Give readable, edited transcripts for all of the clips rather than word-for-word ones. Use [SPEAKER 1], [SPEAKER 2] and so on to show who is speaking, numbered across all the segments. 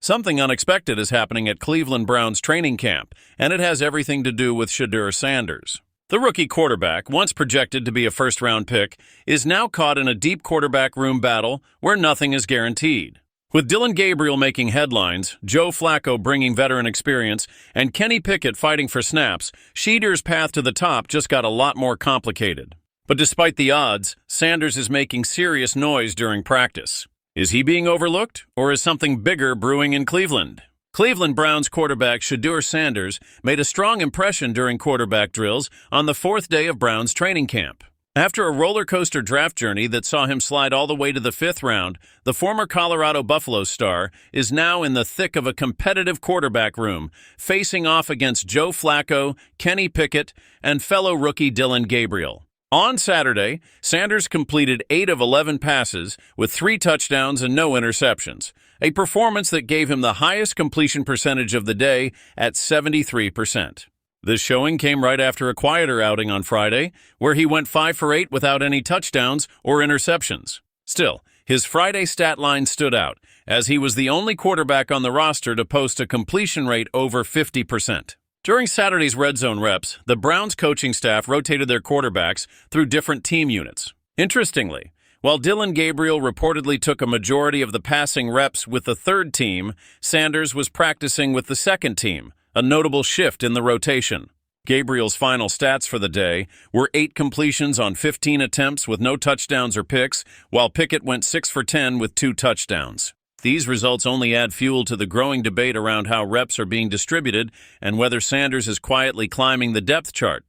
[SPEAKER 1] Something unexpected is happening at Cleveland Browns training camp, and it has everything to do with Shedeur Sanders. The rookie quarterback, once projected to be a first-round pick, is now caught in a deep quarterback room battle where nothing is guaranteed. With Dillon Gabriel making headlines, Joe Flacco bringing veteran experience, and Kenny Pickett fighting for snaps, Shedeur's path to the top just got a lot more complicated. But despite the odds, Sanders is making serious noise during practice. Is he being overlooked, or is something bigger brewing in Cleveland? Cleveland Browns quarterback Shedeur Sanders made a strong impression during quarterback drills on the fourth day of Browns training camp. After a roller coaster draft journey that saw him slide all the way to the fifth round, the former Colorado Buffalo star is now in the thick of a competitive quarterback room, facing off against Joe Flacco, Kenny Pickett, and fellow rookie Dillon Gabriel. On Saturday, Sanders completed 8 of 11 passes with 3 touchdowns and no interceptions, a performance that gave him the highest completion percentage of the day at 73%. This showing came right after a quieter outing on Friday, where he went 5 for 8 without any touchdowns or interceptions. Still, his Friday stat line stood out, as he was the only quarterback on the roster to post a completion rate over 50%. During Saturday's Red Zone reps, the Browns coaching staff rotated their quarterbacks through different team units. Interestingly, while Dillon Gabriel reportedly took a majority of the passing reps with the third team, Sanders was practicing with the second team, a notable shift in the rotation. Gabriel's final stats for the day were 8 completions on 15 attempts with no touchdowns or picks, while Pickett went 6 for 10 with 2 touchdowns. These results only add fuel to the growing debate around how reps are being distributed and whether Sanders is quietly climbing the depth chart.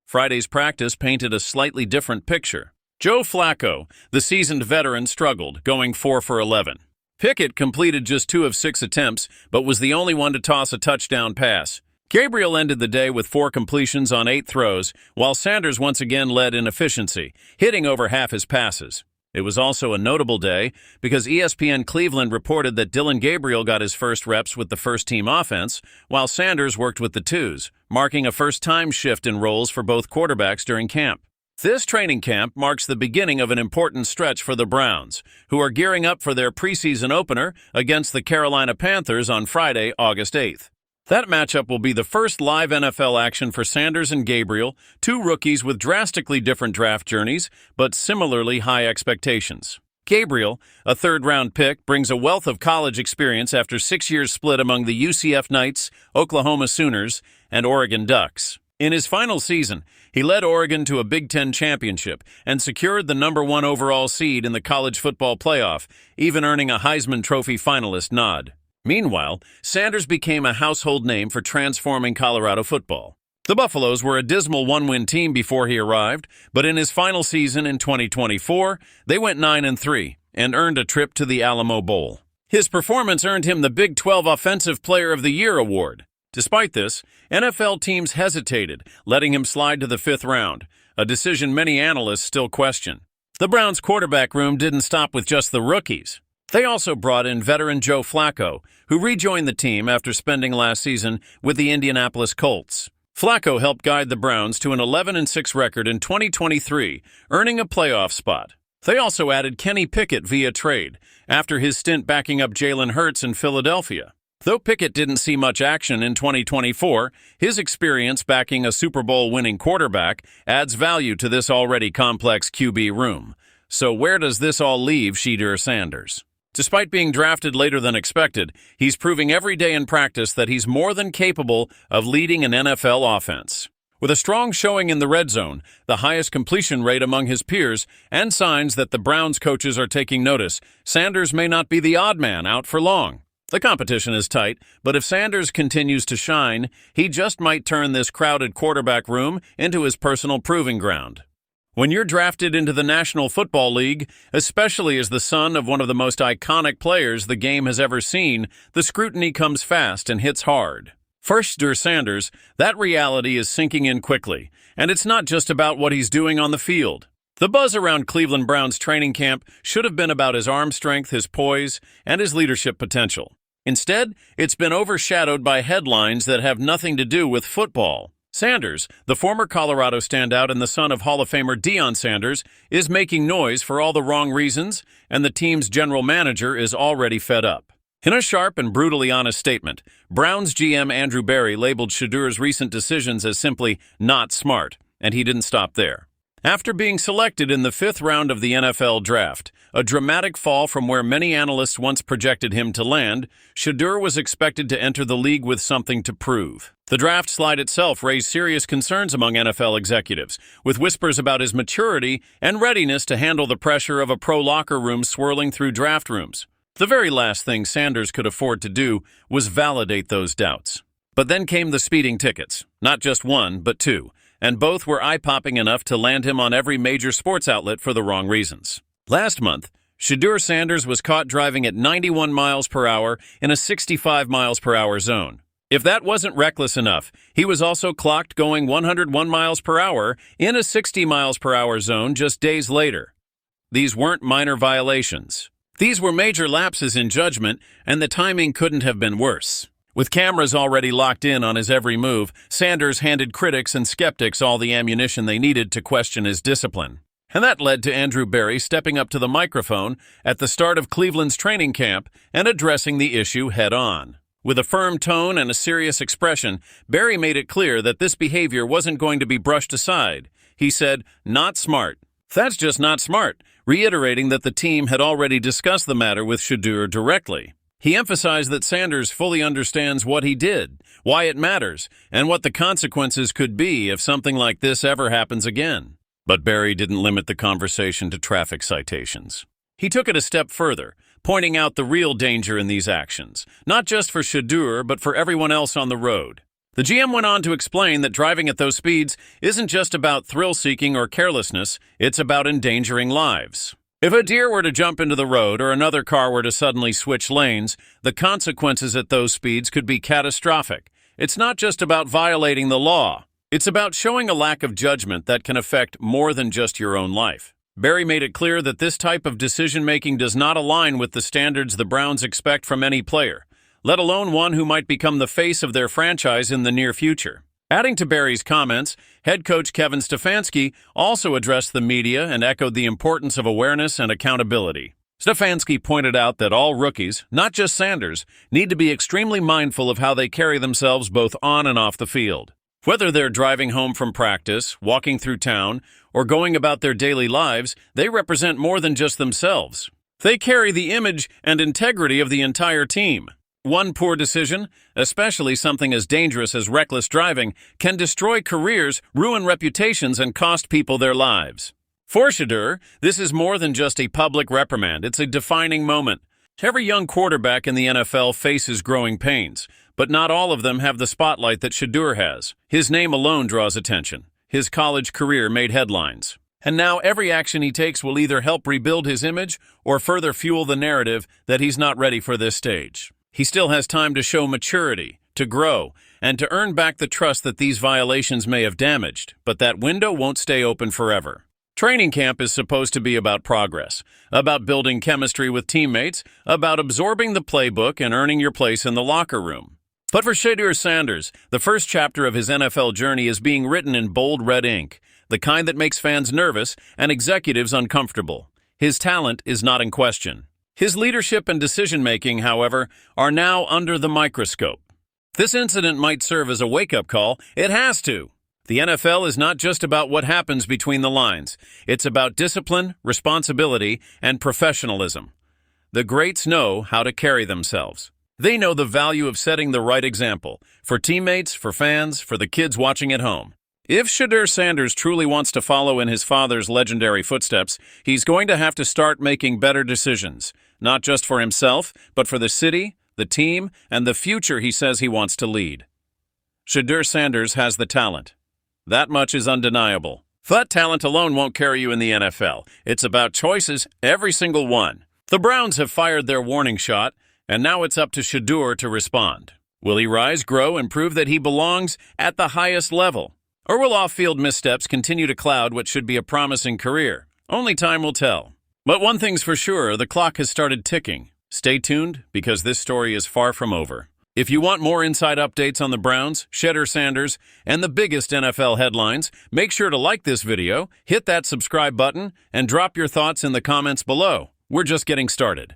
[SPEAKER 1] Friday's practice painted a slightly different picture. Joe Flacco, the seasoned veteran, struggled, going 4 for 11. Pickett completed just 2 of 6 attempts, but was the only one to toss a touchdown pass. Gabriel ended the day with 4 completions on 8 throws, while Sanders once again led in efficiency, hitting over half his passes. It was also a notable day because ESPN Cleveland reported that Dillon Gabriel got his first reps with the first-team offense, while Sanders worked with the twos, marking a first-time shift in roles for both quarterbacks during camp. This training camp marks the beginning of an important stretch for the Browns, who are gearing up for their preseason opener against the Carolina Panthers on Friday, August 8th. That matchup will be the first live NFL action for Sanders and Gabriel, 2 rookies with drastically different draft journeys, but similarly high expectations. Gabriel, a third-round pick, brings a wealth of college experience after 6 years split among the UCF Knights, Oklahoma Sooners, and Oregon Ducks. In his final season, he led Oregon to a Big Ten championship and secured the #1 overall seed in the college football playoff, even earning a Heisman Trophy finalist nod. Meanwhile, Sanders became a household name for transforming Colorado football. The Buffaloes were a dismal 1-win team before he arrived, but in his final season in 2024, they went 9-3 and earned a trip to the Alamo Bowl. His performance earned him the Big 12 Offensive Player of the Year award. Despite this, NFL teams hesitated, letting him slide to the 5th round, a decision many analysts still question. The Browns' quarterback room didn't stop with just the rookies. They also brought in veteran Joe Flacco, who rejoined the team after spending last season with the Indianapolis Colts. Flacco helped guide the Browns to an 11-6 record in 2023, earning a playoff spot. They also added Kenny Pickett via trade, after his stint backing up Jalen Hurts in Philadelphia. Though Pickett didn't see much action in 2024, his experience backing a Super Bowl-winning quarterback adds value to this already complex QB room. So where does this all leave Shedeur Sanders? Despite being drafted later than expected, he's proving every day in practice that he's more than capable of leading an NFL offense. With a strong showing in the red zone, the highest completion rate among his peers, and signs that the Browns coaches are taking notice, Sanders may not be the odd man out for long. The competition is tight, but if Sanders continues to shine, he just might turn this crowded quarterback room into his personal proving ground. When you're drafted into the National Football League, especially as the son of one of the most iconic players the game has ever seen, the scrutiny comes fast and hits hard. For Shedeur Sanders, that reality is sinking in quickly, and it's not just about what he's doing on the field. The buzz around Cleveland Browns training camp should have been about his arm strength, his poise, and his leadership potential. Instead, it's been overshadowed by headlines that have nothing to do with football. Sanders, the former Colorado standout and the son of Hall of Famer Deion Sanders, is making noise for all the wrong reasons, and the team's general manager is already fed up. In a sharp and brutally honest statement, Browns GM Andrew Berry labeled Shedeur's recent decisions as simply not smart, and he didn't stop there. After being selected in the 5th round of the NFL draft, a dramatic fall from where many analysts once projected him to land, Shedeur was expected to enter the league with something to prove. The draft slide itself raised serious concerns among NFL executives, with whispers about his maturity and readiness to handle the pressure of a pro locker room swirling through draft rooms. The very last thing Sanders could afford to do was validate those doubts. But then came the speeding tickets, not just one, but two, and both were eye-popping enough to land him on every major sports outlet for the wrong reasons. Last month, Shedeur Sanders was caught driving at 91 miles per hour in a 65 miles per hour zone. If that wasn't reckless enough, he was also clocked going 101 miles per hour in a 60 miles per hour zone just days later. These weren't minor violations. These were major lapses in judgment, and the timing couldn't have been worse. With cameras already locked in on his every move, Sanders handed critics and skeptics all the ammunition they needed to question his discipline. And that led to Andrew Berry stepping up to the microphone at the start of Cleveland's training camp and addressing the issue head-on. With a firm tone and a serious expression, Berry made it clear that this behavior wasn't going to be brushed aside. He said, "Not smart. That's just not smart," reiterating that the team had already discussed the matter with Shedeur directly. He emphasized that Sanders fully understands what he did, why it matters, and what the consequences could be if something like this ever happens again. But Berry didn't limit the conversation to traffic citations. He took it a step further, pointing out the real danger in these actions, not just for Shedeur, but for everyone else on the road. The GM went on to explain that driving at those speeds isn't just about thrill-seeking or carelessness, it's about endangering lives. If a deer were to jump into the road or another car were to suddenly switch lanes, the consequences at those speeds could be catastrophic. It's not just about violating the law. It's about showing a lack of judgment that can affect more than just your own life. Berry made it clear that this type of decision-making does not align with the standards the Browns expect from any player, let alone one who might become the face of their franchise in the near future. Adding to Berry's comments, head coach Kevin Stefanski also addressed the media and echoed the importance of awareness and accountability. Stefanski pointed out that all rookies, not just Sanders, need to be extremely mindful of how they carry themselves both on and off the field. Whether they're driving home from practice, walking through town, or going about their daily lives, they represent more than just themselves. They carry the image and integrity of the entire team. One poor decision, especially something as dangerous as reckless driving, can destroy careers, ruin reputations, and cost people their lives. For Shedeur, this is more than just a public reprimand. It's a defining moment. Every young quarterback in the NFL faces growing pains, but not all of them have the spotlight that Shedeur has. His name alone draws attention. His college career made headlines. And now every action he takes will either help rebuild his image or further fuel the narrative that he's not ready for this stage. He still has time to show maturity, to grow, and to earn back the trust that these violations may have damaged, but that window won't stay open forever. Training camp is supposed to be about progress, about building chemistry with teammates, about absorbing the playbook and earning your place in the locker room. But for Shedeur Sanders, the first chapter of his NFL journey is being written in bold red ink, the kind that makes fans nervous and executives uncomfortable. His talent is not in question. His leadership and decision-making, however, are now under the microscope. This incident might serve as a wake-up call. It has to. The NFL is not just about what happens between the lines. It's about discipline, responsibility, and professionalism. The greats know how to carry themselves. They know the value of setting the right example for teammates, for fans, for the kids watching at home. If Shedeur Sanders truly wants to follow in his father's legendary footsteps, he's going to have to start making better decisions, not just for himself, but for the city, the team, and the future he says he wants to lead. Shedeur Sanders has the talent. That much is undeniable. But talent alone won't carry you in the NFL. It's about choices, every single one. The Browns have fired their warning shot, and now it's up to Shedeur to respond. Will he rise, grow, and prove that he belongs at the highest level? Or will off-field missteps continue to cloud what should be a promising career? Only time will tell. But one thing's for sure, the clock has started ticking. Stay tuned, because this story is far from over. If you want more inside updates on the Browns, Shedeur Sanders, and the biggest NFL headlines, make sure to like this video, hit that subscribe button, and drop your thoughts in the comments below. We're just getting started.